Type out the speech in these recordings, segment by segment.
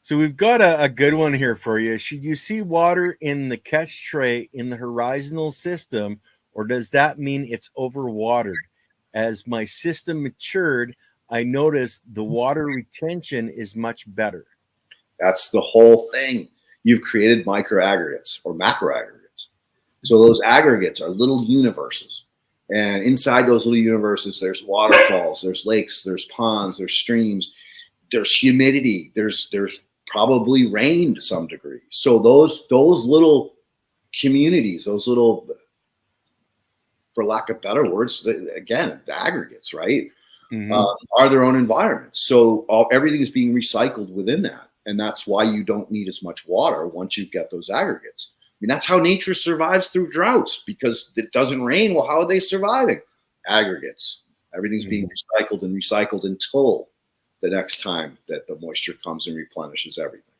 So we've got a good one here for you. Should you see water in the catch tray in the horizontal system, or does that mean it's overwatered? As my system matured, I noticed the water retention is much better. That's the whole thing. You've created micro aggregates or macro aggregates. So those aggregates are little universes. And inside those little universes, there's waterfalls, there's lakes, there's ponds, there's streams, there's humidity, there's probably rain to some degree. So those little communities, those little, for lack of better words, again, the aggregates, right, are their own environments. So everything is being recycled within that. And that's why you don't need as much water once you get those aggregates. I mean, that's how nature survives through droughts, because it doesn't rain. Well, how are they surviving? Aggregates. Everything's being recycled and recycled until the next time that the moisture comes and replenishes everything.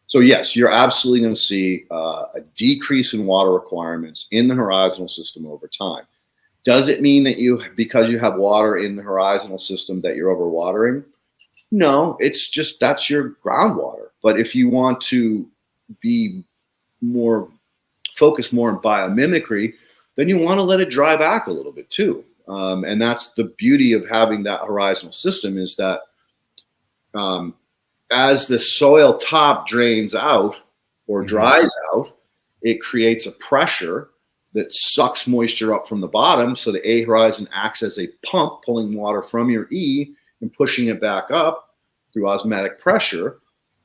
So yes, you're absolutely going to see a decrease in water requirements in the horizontal system over time. Does it mean that because you have water in the horizontal system that you're overwatering? No, it's just that's your groundwater. But if you want to be focus more on biomimicry, then you want to let it dry back a little bit too. And that's the beauty of having that horizontal system, is that as the soil top drains out or dries out, it creates a pressure that sucks moisture up from the bottom. So the A horizon acts as a pump, pulling water from your E and pushing it back up through osmotic pressure.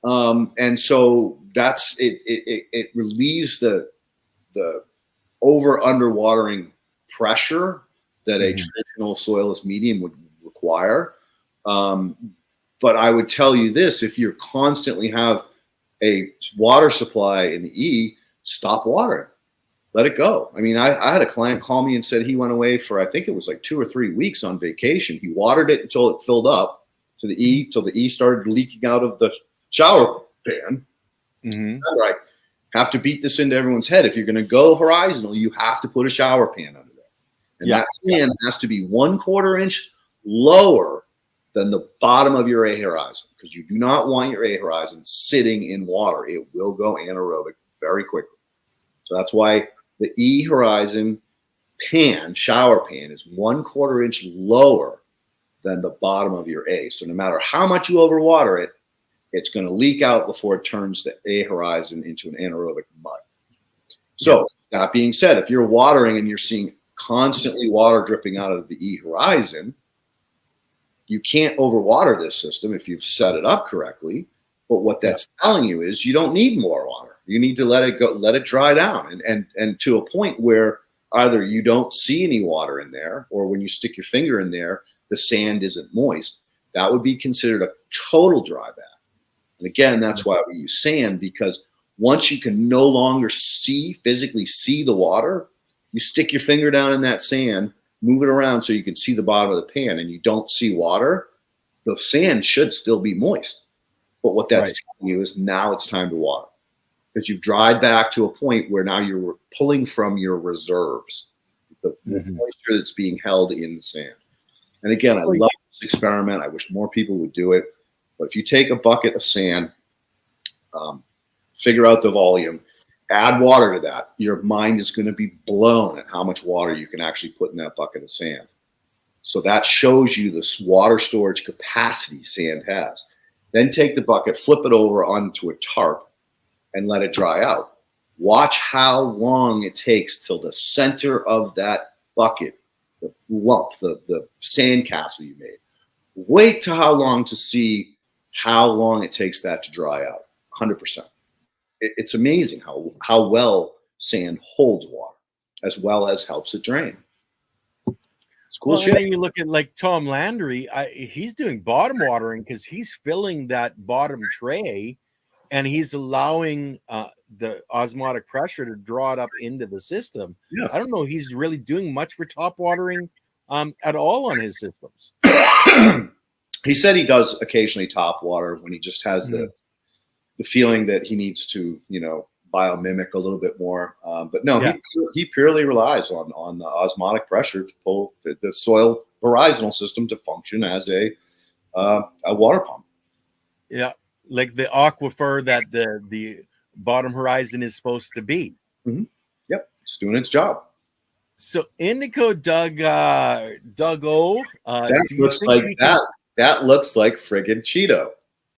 And so that's it. It relieves the over underwatering pressure that a traditional soilless medium would require. But I would tell you this: if you constantly have a water supply in the E, stop watering. Let it go. I mean, I had a client call me and said he went away for, I think it was like 2 or 3 weeks on vacation. He watered it until it filled up to the E, till the E started leaking out of the shower pan. All right. Have to beat this into everyone's head. If you're going to go horizontal, you have to put a shower pan under there. And that pan has to be 1/4 inch lower than the bottom of your A horizon, because you do not want your A horizon sitting in water. It will go anaerobic very quickly. So that's why the E horizon pan, shower pan, is 1/4 inch lower than the bottom of your A. So no matter how much you overwater it, it's going to leak out before it turns the A horizon into an anaerobic mud. So that being said, if you're watering and you're seeing constantly water dripping out of the E horizon, you can't overwater this system if you've set it up correctly. But what that's telling you is you don't need more water. You need to let it go, let it dry down, and to a point where either you don't see any water in there, or when you stick your finger in there, the sand isn't moist. That would be considered a total dry bath. And again, that's why we use sand, because once you can no longer physically see the water, you stick your finger down in that sand, move it around so you can see the bottom of the pan, and you don't see water, the sand should still be moist. But what that's telling you is now it's time to water, because you've dried back to a point where now you're pulling from your reserves, the moisture that's being held in the sand. And again, I love this experiment. I wish more people would do it. But if you take a bucket of sand, figure out the volume, add water to that, your mind is going to be blown at how much water you can actually put in that bucket of sand. So that shows you this water storage capacity sand has. Then take the bucket, flip it over onto a tarp, and let it dry out. Watch how long it takes till the center of that bucket, the lump, the sand castle you made. Wait till how long to see how long it takes that to dry out. 100%. It's amazing how well sand holds water, as well as helps it drain. It's cool shit. And then you look at like Tom Landry, he's doing bottom watering because he's filling that bottom tray, and he's allowing the osmotic pressure to draw it up into the system. Yeah. I don't know he's really doing much for top watering at all on his systems. He said he does occasionally top water when he just has the feeling that he needs to, biomimic a little bit more. But no, he purely relies on the osmotic pressure to pull the soil horizontal system to function as a water pump. Yeah. like the aquifer that the bottom horizon is supposed to be. Mm-hmm. Yep, it's doing its job. So Indigo Doug O. That Do you looks think like we can? that looks like friggin' Cheeto.